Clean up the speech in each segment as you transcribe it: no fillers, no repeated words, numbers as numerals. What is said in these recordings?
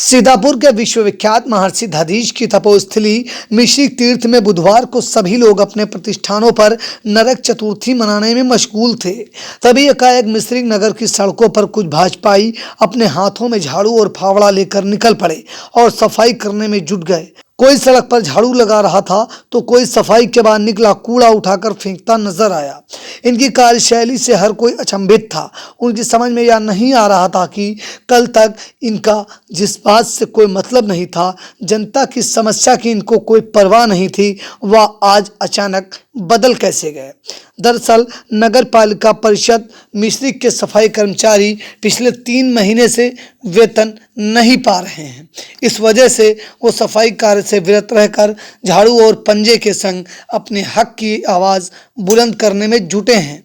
सीतापुर के विश्वविख्यात महर्षि दधीच की तपोस्थली मिश्रिक तीर्थ में बुधवार को सभी लोग अपने प्रतिष्ठानों पर नरक चतुर्थी मनाने में मशगूल थे। तभी एकाएक मिश्रिक नगर की सड़कों पर कुछ भाजपाई अपने हाथों में झाड़ू और फावड़ा लेकर निकल पड़े और सफाई करने में जुट गए। कोई सड़क पर झाड़ू लगा रहा था तो कोई सफाई के बाद निकला कूड़ा उठाकर फेंकता नजर आया। इनकी कार्यशैली से हर कोई अचंभित था। उनकी समझ में यह नहीं आ रहा था कि कल तक इनका जिस बात से कोई मतलब नहीं था, जनता की समस्या की इनको कोई परवाह नहीं थी, वह आज अचानक बदल कैसे गए। दरअसल नगर पालिका परिषद मिश्रिक के सफाई कर्मचारी पिछले 3 महीने से वेतन नहीं पा रहे हैं। इस वजह से वो सफाई कार्य से विरत रहकर झाड़ू और पंजे के संग अपने हक की आवाज़ बुलंद करने में जुटे हैं।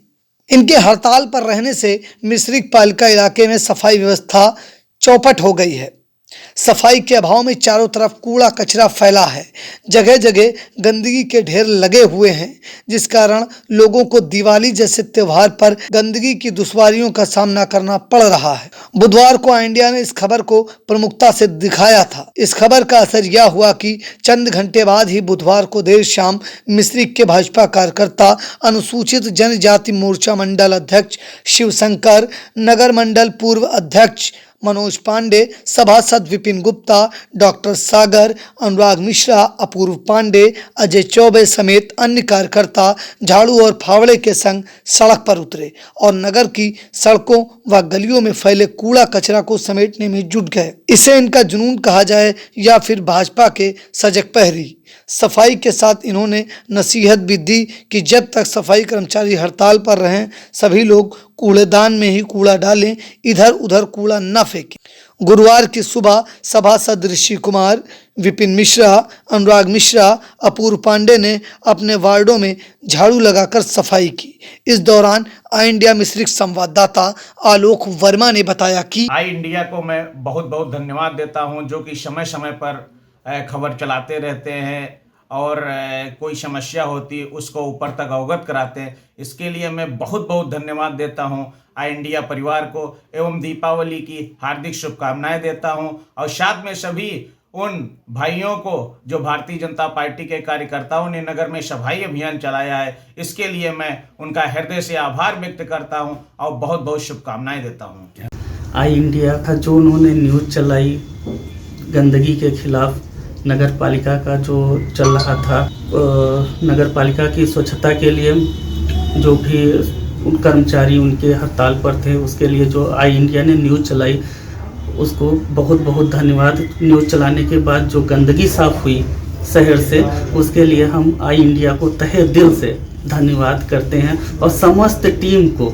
इनके हड़ताल पर रहने से मिश्रिक पालिका इलाके में सफाई व्यवस्था चौपट हो गई है। सफाई के अभाव में चारों तरफ कूड़ा कचरा फैला है। जगह जगह गंदगी के ढेर लगे हुए हैं, जिस कारण लोगों को दिवाली जैसे त्योहार पर गंदगी की दुश्वारियों का सामना करना पड़ रहा है। बुधवार को इंडिया ने इस खबर को प्रमुखता से दिखाया था। इस खबर का असर यह हुआ कि चंद घंटे बाद ही बुधवार को देर शाम मिश्रिक के भाजपा कार्यकर्ता अनुसूचित जनजाति मोर्चा मंडल अध्यक्ष शिवशंकर, नगर मंडल पूर्व अध्यक्ष मनोज पांडे, सभासद विपिन गुप्ता, डॉक्टर सागर, अनुराग मिश्रा, अपूर्व पांडे, अजय चौबे समेत अन्य कार्यकर्ता झाड़ू और फावड़े के संग सड़क पर उतरे और नगर की सड़कों व गलियों में फैले कूड़ा कचरा को समेटने में जुट गए। इसे इनका जुनून कहा जाए या फिर भाजपा के सजग पहरी। सफाई के साथ इन्होंने नसीहत भी दी कि जब तक सफाई कर्मचारी हड़ताल पर रहें, सभी लोग कूड़ेदान में ही कूड़ा डालें, इधर उधर कूड़ा न फेंकें। गुरुवार की सुबह सभासद ऋषि कुमार, विपिन मिश्रा, अनुराग मिश्रा, अपूर्व पांडे ने अपने वार्डों में झाड़ू लगाकर सफाई की। इस दौरान आई इंडिया मिश्रिक संवाददाता आलोक वर्मा ने बताया कि आई इंडिया को मैं बहुत बहुत धन्यवाद देता हूं, जो कि समय समय पर खबर चलाते रहते हैं और कोई समस्या होती है उसको ऊपर तक अवगत कराते हैं। इसके लिए मैं बहुत बहुत धन्यवाद देता हूं आई इंडिया परिवार को एवं दीपावली की हार्दिक शुभकामनाएं देता हूं और साथ में सभी उन भाइयों को जो भारतीय जनता पार्टी के कार्यकर्ताओं ने नगर में सफाई अभियान चलाया है, इसके लिए मैं उनका हृदय से आभार व्यक्त करता हूं और बहुत बहुत शुभकामनाएं देता हूं। आई इंडिया का जो उन्होंने न्यूज़ चलाई गंदगी के खिलाफ, नगर पालिका का जो चल रहा था, नगर पालिका की स्वच्छता के लिए जो भी कर्मचारी उनके हड़ताल पर थे, उसके लिए जो आई इंडिया ने न्यूज़ चलाई उसको बहुत बहुत धन्यवाद। न्यूज़ चलाने के बाद जो गंदगी साफ हुई शहर से, उसके लिए हम आई इंडिया को तहे दिल से धन्यवाद करते हैं और समस्त टीम को,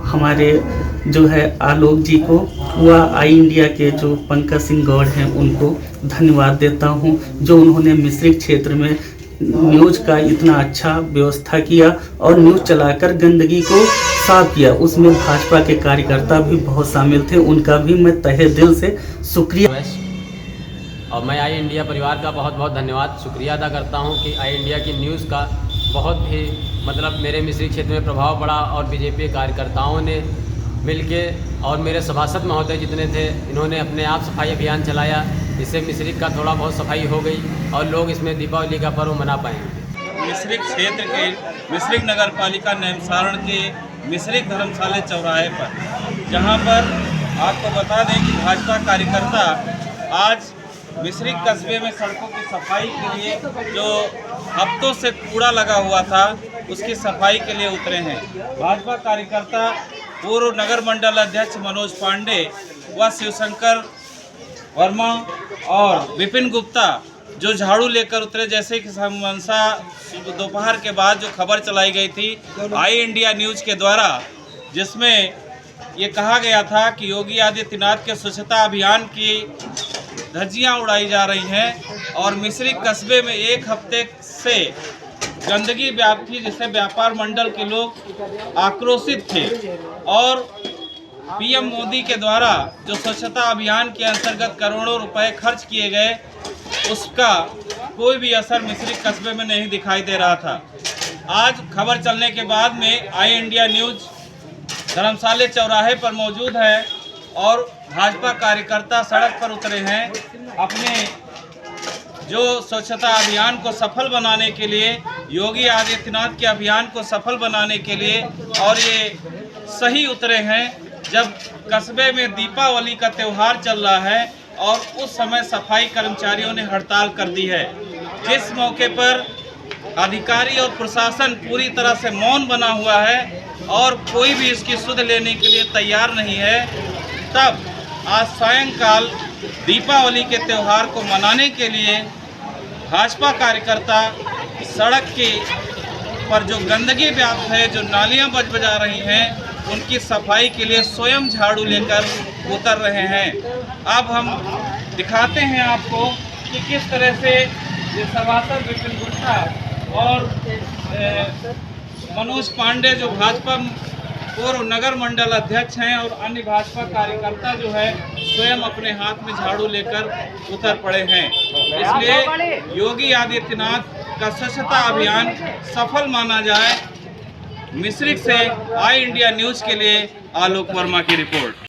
हमारे जो है आलोक जी को व आई इंडिया के जो पंकज सिंह गौड़ हैं उनको धन्यवाद देता हूं, जो उन्होंने मिश्रिक क्षेत्र में न्यूज़ का इतना अच्छा व्यवस्था किया और न्यूज़ चलाकर गंदगी को साफ किया। उसमें भाजपा के कार्यकर्ता भी बहुत शामिल थे, उनका भी मैं तहे दिल से शुक्रिया। और मैं आई इंडिया परिवार का बहुत बहुत धन्यवाद शुक्रिया अदा करता हूं कि आई इंडिया की न्यूज़ का बहुत ही मेरे मिश्रिक क्षेत्र में प्रभाव पड़ा और बीजेपी कार्यकर्ताओं ने मिलके और मेरे सभासद महोदय जितने थे, इन्होंने अपने आप सफाई अभियान चलाया। इससे मिश्रिक का थोड़ा बहुत सफाई हो गई और लोग इसमें दीपावली का पर्व मना पाएंगे। मिश्रिक क्षेत्र के मिश्रिक नगर पालिका नैमसारण के मिश्रिक धर्मशाला चौराहे पर, जहां पर आपको बता दें कि भाजपा कार्यकर्ता आज मिश्रिक कस्बे में सड़कों की सफाई के लिए जो हफ्तों से कूड़ा लगा हुआ था उसकी सफाई के लिए उतरे हैं। भाजपा कार्यकर्ता पूर्व नगर मंडल अध्यक्ष मनोज पांडे व शिवशंकर वर्मा और विपिन गुप्ता जो झाड़ू लेकर उतरे, जैसे कि मंसा दोपहर के बाद जो खबर चलाई गई थी आई इंडिया न्यूज़ के द्वारा, जिसमें ये कहा गया था कि योगी आदित्यनाथ के स्वच्छता अभियान की धज्जियां उड़ाई जा रही हैं और मिश्रिक कस्बे में एक हफ्ते से गंदगी व्याप्त थी, जिससे व्यापार मंडल के लोग आक्रोशित थे और पीएम मोदी के द्वारा जो स्वच्छता अभियान के अंतर्गत करोड़ों रुपए खर्च किए गए, उसका कोई भी असर मिश्रिक कस्बे में नहीं दिखाई दे रहा था। आज खबर चलने के बाद में आई इंडिया न्यूज़ धर्मशाला चौराहे पर मौजूद है और भाजपा कार्यकर्ता सड़क पर उतरे हैं अपने जो स्वच्छता अभियान को सफल बनाने के लिए, योगी आदित्यनाथ के अभियान को सफल बनाने के लिए। और ये सही उतरे हैं जब कस्बे में दीपावली का त्यौहार चल रहा है और उस समय सफाई कर्मचारियों ने हड़ताल कर दी है, जिस मौके पर अधिकारी और प्रशासन पूरी तरह से मौन बना हुआ है और कोई भी इसकी सुध लेने के लिए तैयार नहीं है। तब आज सायंकाल दीपावली के त्यौहार को मनाने के लिए भाजपा कार्यकर्ता सड़क के पर जो गंदगी व्याप्त है, जो नालियां बजा रही हैं, उनकी सफाई के लिए स्वयं झाड़ू लेकर उतर रहे हैं। अब हम दिखाते हैं आपको कि किस तरह से ये सभासद विपिन गुप्ता और मनोज पांडे जो भाजपा पूर्व नगर मंडल अध्यक्ष हैं और अन्य भाजपा कार्यकर्ता जो है स्वयं अपने हाथ में झाड़ू लेकर उतर पड़े हैं। इसलिए योगी आदित्यनाथ का स्वच्छता अभियान सफल माना जाए। मिश्रिख से आई इंडिया न्यूज़ के लिए आलोक वर्मा की रिपोर्ट।